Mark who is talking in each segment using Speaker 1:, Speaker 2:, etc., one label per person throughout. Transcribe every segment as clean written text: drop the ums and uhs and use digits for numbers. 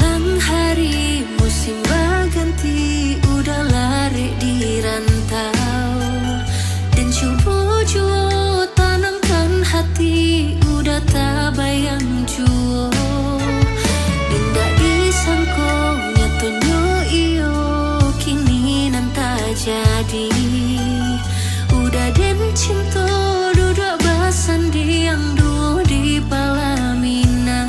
Speaker 1: bilang hari musim berganti, udah lari di rantau. Dan coba juo tanamkan hati, udah tak bayang juo. Dan tak disangko nyatanya iyo, kini nanta jadi. Udah den cinta duduk basandi yang dua di Palaminan.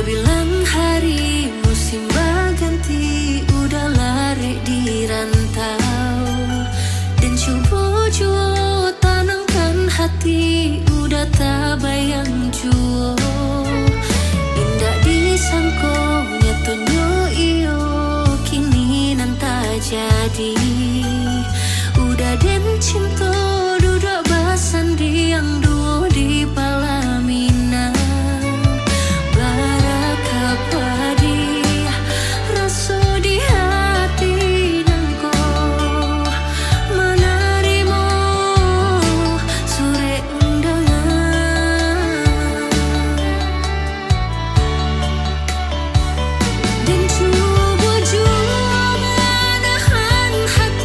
Speaker 1: Bilang hari musim berganti, udah lari di rantau. Dan coba juo tanamkan hati, udah tak bayang juo. Indah disangko nyatanya iyo, kini nanta jadi. Udah den cinta duduk basandi yang dua di Palaminan. Dan coba jua menahan hati.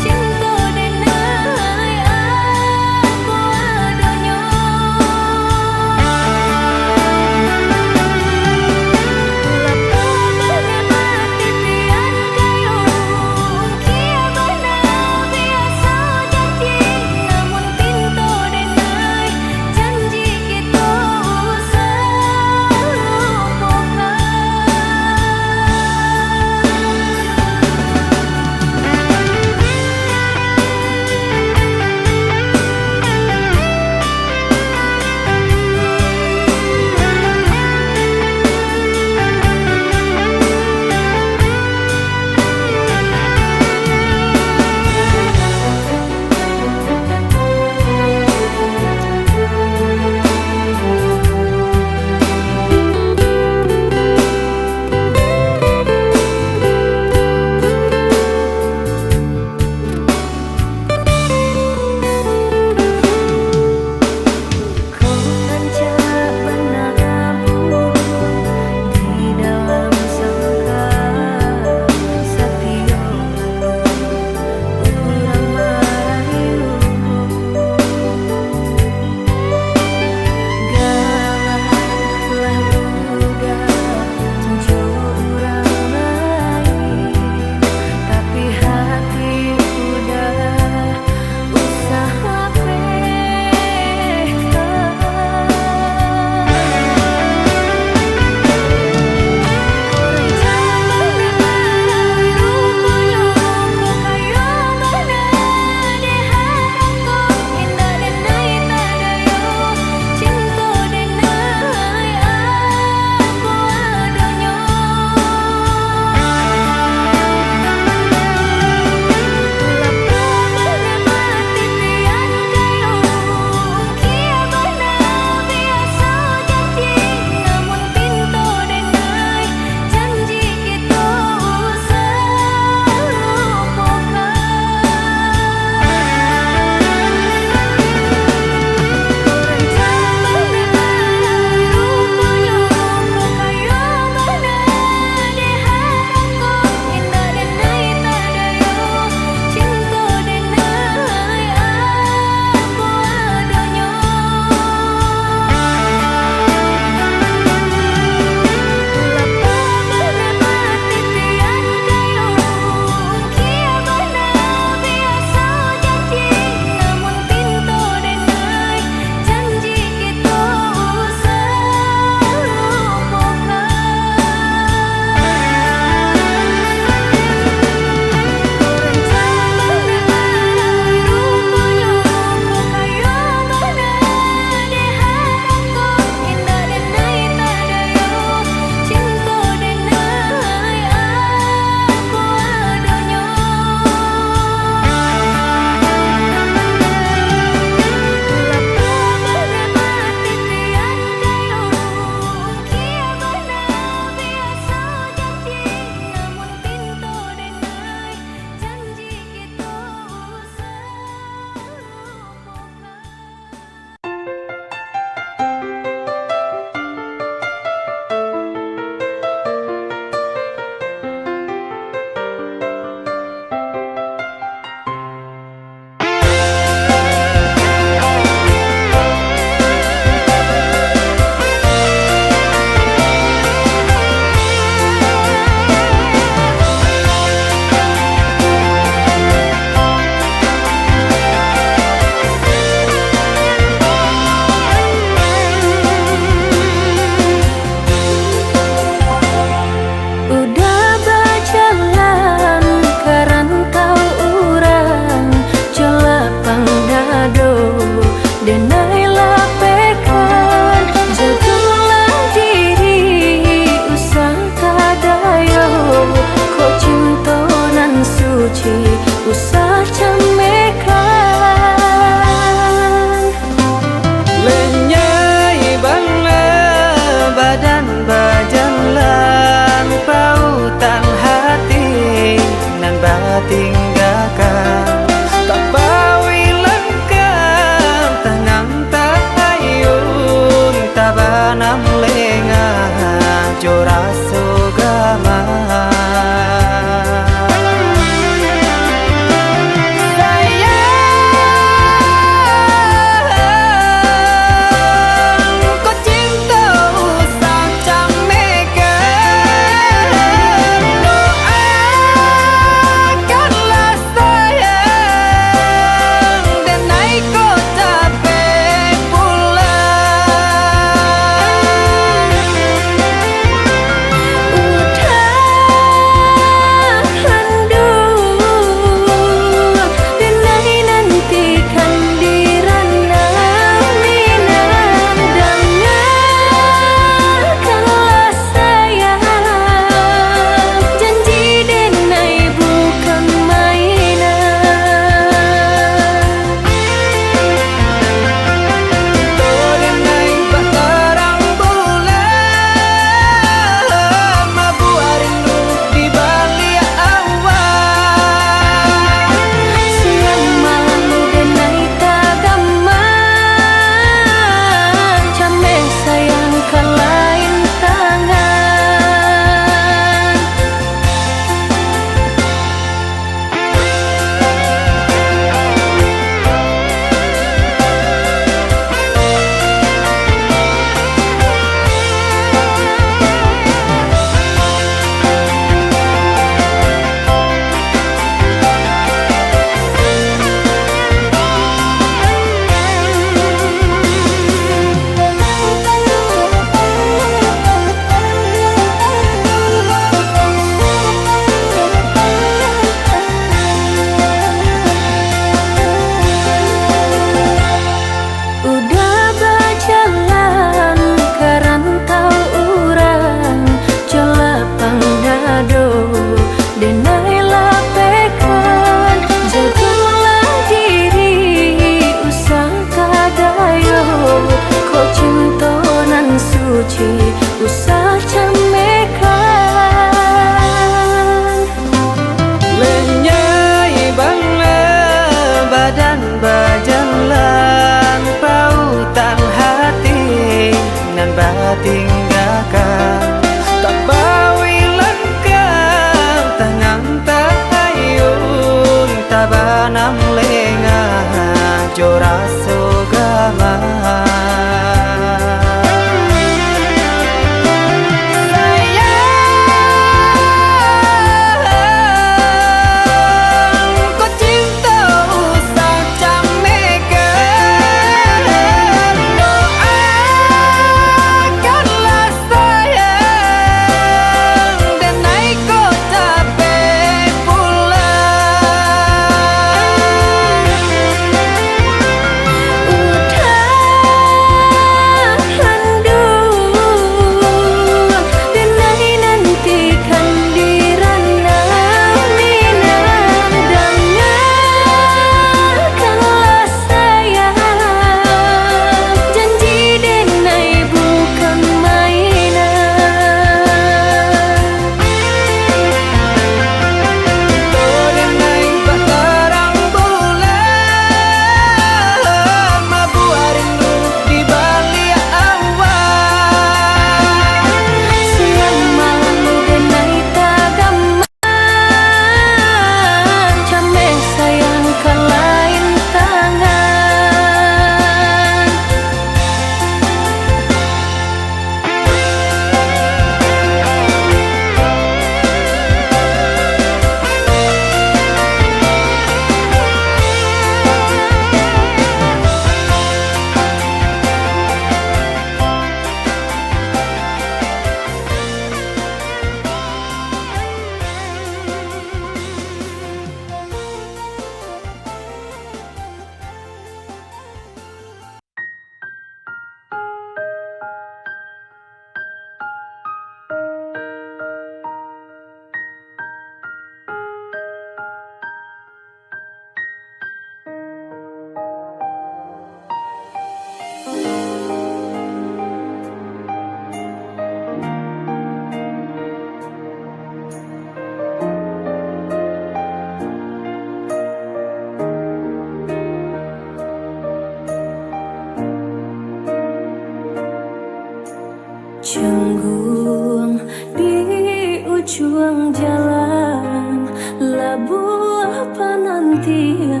Speaker 1: ujung jalan labuh penantian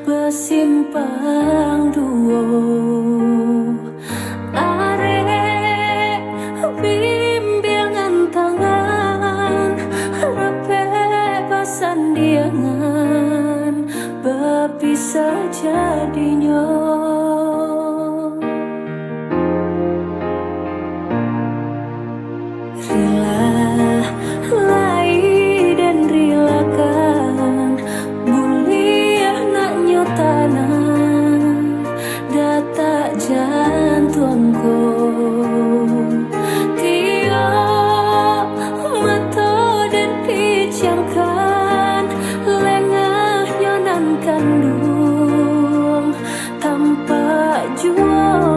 Speaker 1: bersimpang duo. Arek bimbingan tangan rape pasandiangan berpisah jadinya. Kandung tanpa jual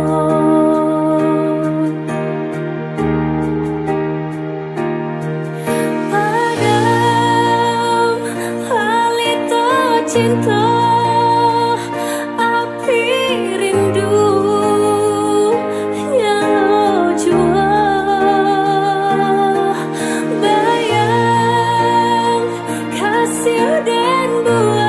Speaker 1: padam halito cinta api rindu nyalo jual bayang kasih dan buah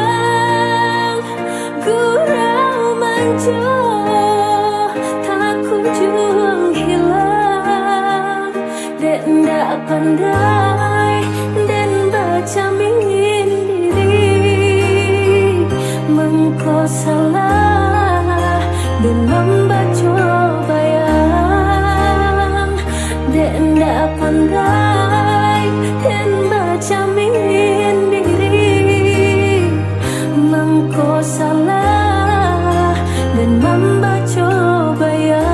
Speaker 1: tak kunjung hilang dan tak pandai dan baca ingin diri mengko salah dan membaca bayang dan tak pandai dan baca ingin diri mengko salah dan membaca bayang.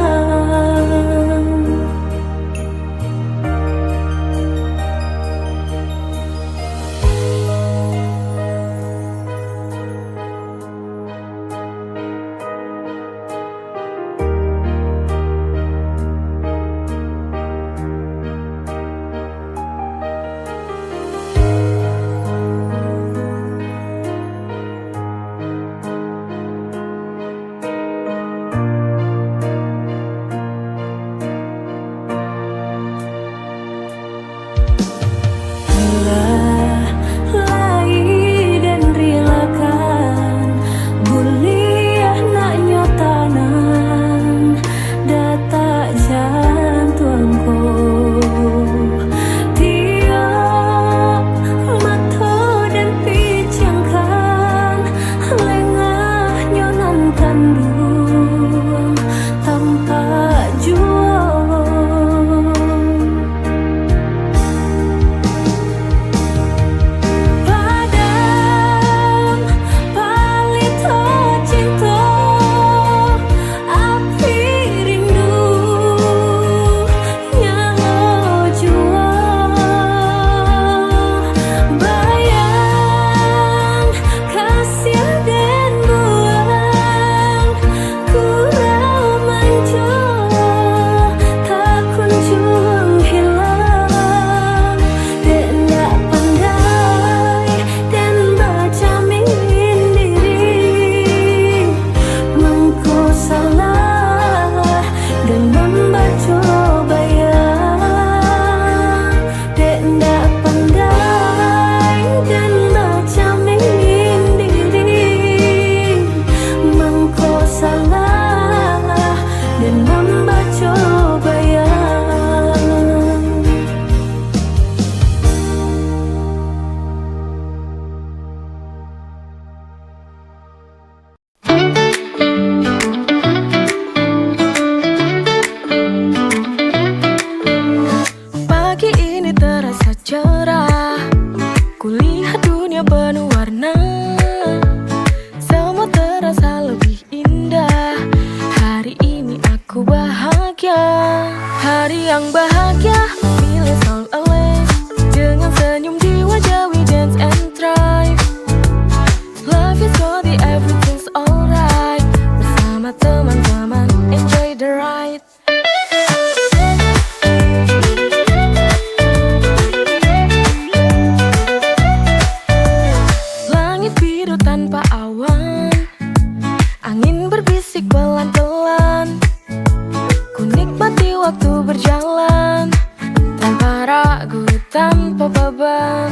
Speaker 1: tanpa beban.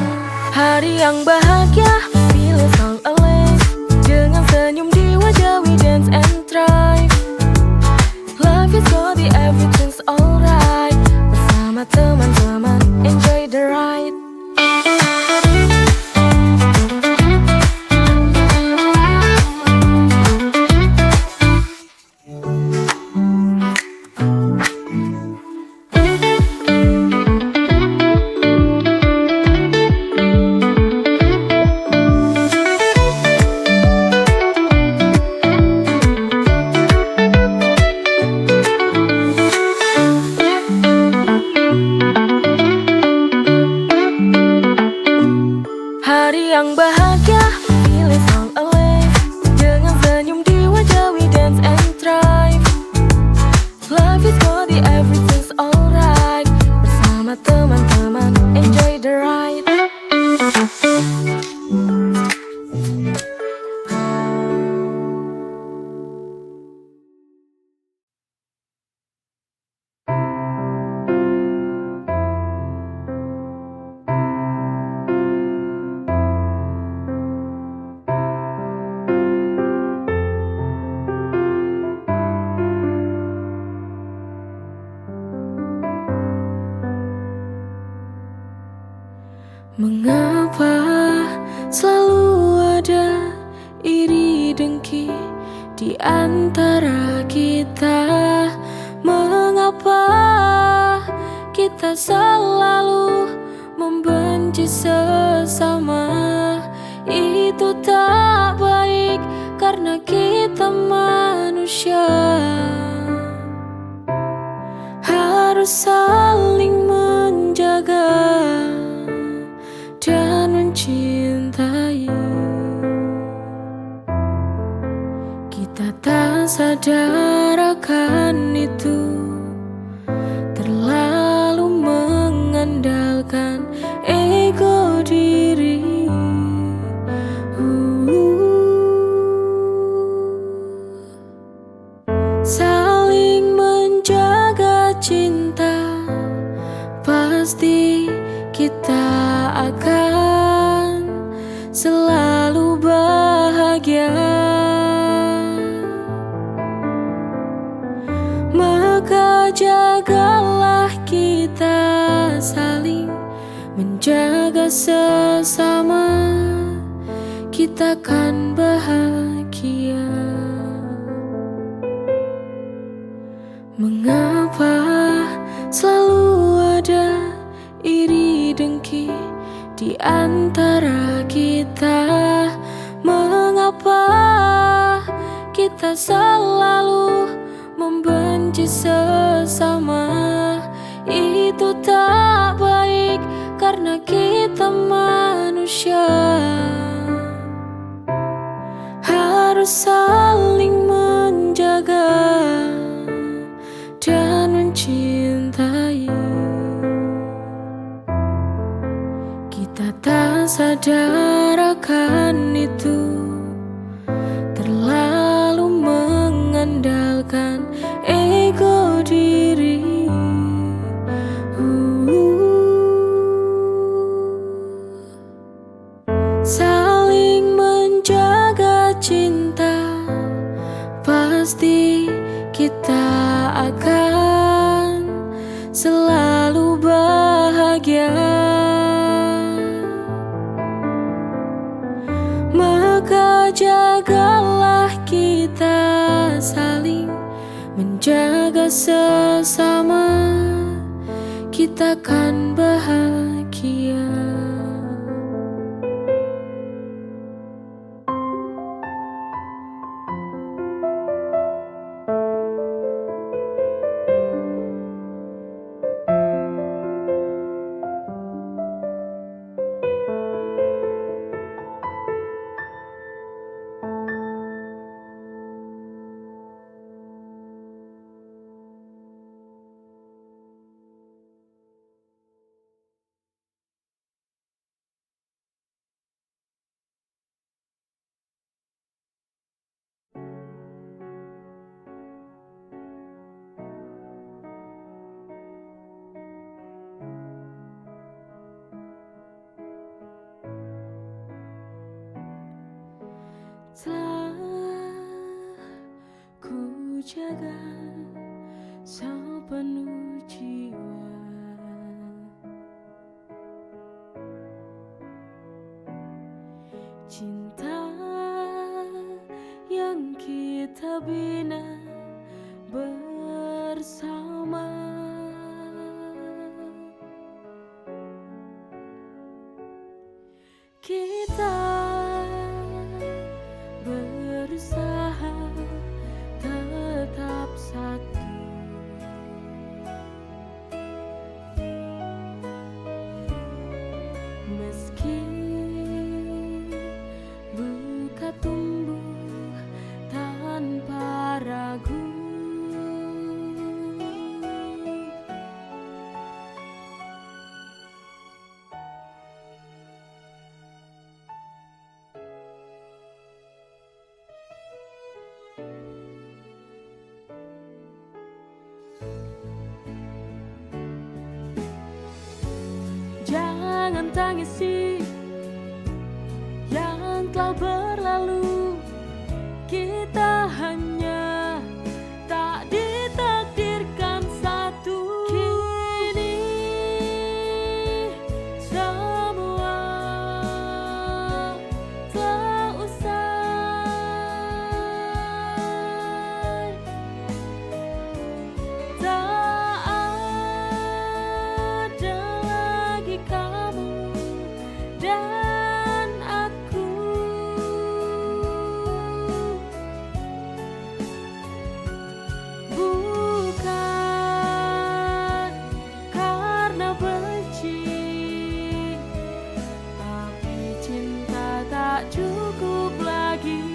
Speaker 1: Hari yang bahagia, bila song alive. Dengan senyum di wajah, we dance and thrive. Love is so the everything's alright. Bersama teman-teman, enjoy the ride. Hari yang bahagia, feeling song alive. Dengan senyum di wajah, we dance and thrive. Love is for the everything's alright. Bersama teman-teman, enjoy the ride. Mengapa selalu ada iri dengki di antara kita? Mengapa kita selalu membenci sesama? Itu tak baik karena kita manusia. Harus saling menjaga dan mencintai. Kita tak sadar akan itu, terlalu mengandalkan ego diri. Saling menjaga cinta, pasti kita akan selalu bahagia. Maka jagalah kita saling menjaga sesama, kita akan bahagia. Mengapa selalu ada iri dengki di antara kita? Mengapa kita selalu membenci sesama? Itu tak baik karena kita manusia. Harus saling menjaga dan mencintai. Kita tak sadar akan itu, terlalu mengandalkan ego diri. Saling menjaga cinta, pasti kita akan selalu bahagia. Maka jagalah kita saling menjaga sesama, kita akan bahagia. Telah ku jaga sepenuh jiwa, cinta yang kita bina bersama. Kita berusaha tetap satu, meski luka tumbuh tanpa ragu. Jangan tangisi yang telah berlalu, kita hanya tak ditakdirkan satu. Kini semua telah usai, tak ada lagi kamu dan aku. Bukan karena benci, tapi cinta tak cukup lagi.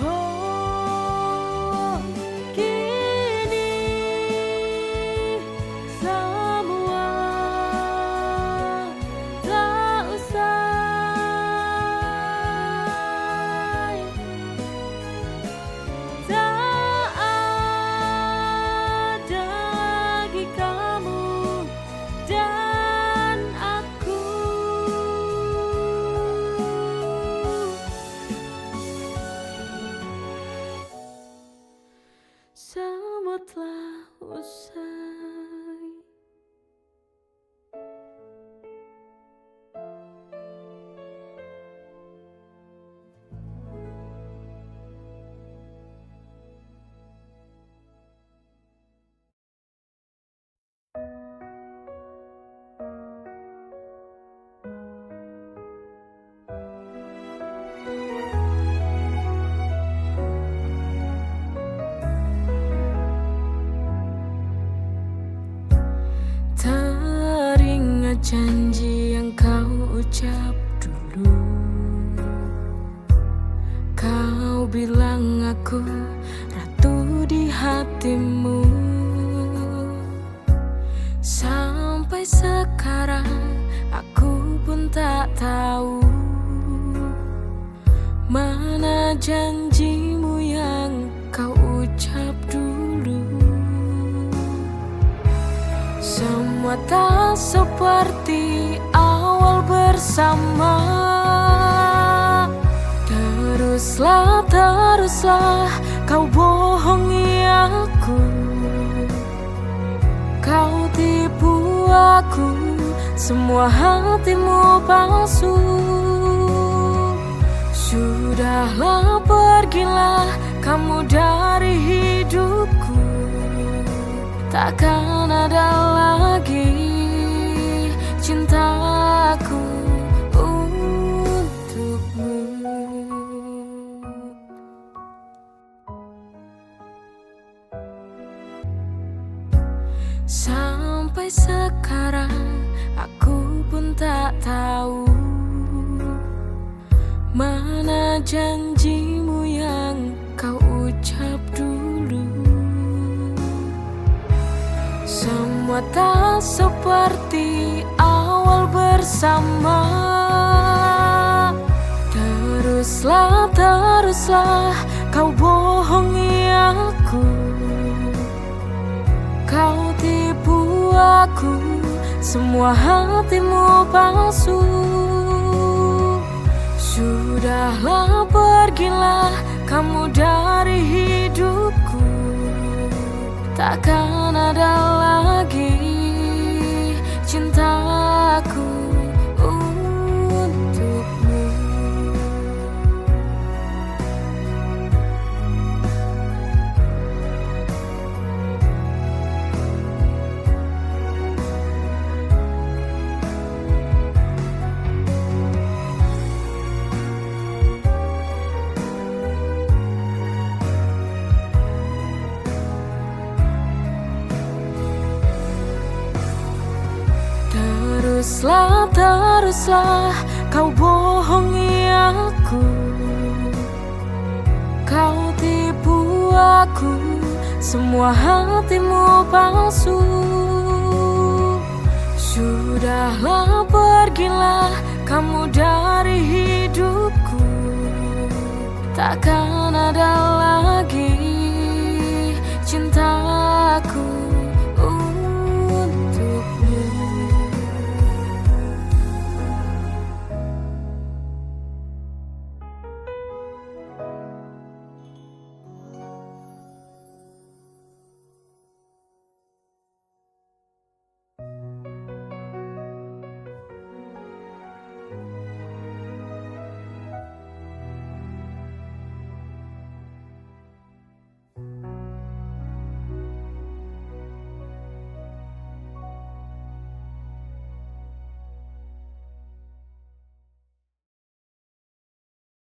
Speaker 1: Oh, kini semua tak usai, tak ada lagi kamu dan aku. Semua telah usai. Teringat janji yang kau ucap dulu. Kau bilang aku ratu di hatimu. Sampai sekarang aku pun tak tahu mana janjimu yang kau ucap dulu. Semua tak seperti awal bersama. Teruslah kau bohongi aku. Kau tipu aku, semua hatimu palsu. Sudahlah, pergilah kamu dari hidupku. Takkan ada lagi cintaku untukmu. Sampai sekarang aku pun tak tahu mana janjimu yang kau ucap dulu. Semua tak seperti awal bersama. Teruslah kau bohong aku. Kau tipu aku, semua hatimu palsu. Sudahlah, pergilah kamu dari hidupku. Takkan ada lagi cintaku untukmu. Teruslah kau bohongi aku. Kau tipu aku, semua hatimu palsu. Sudahlah, pergilah kamu dari hidupku. Takkan ada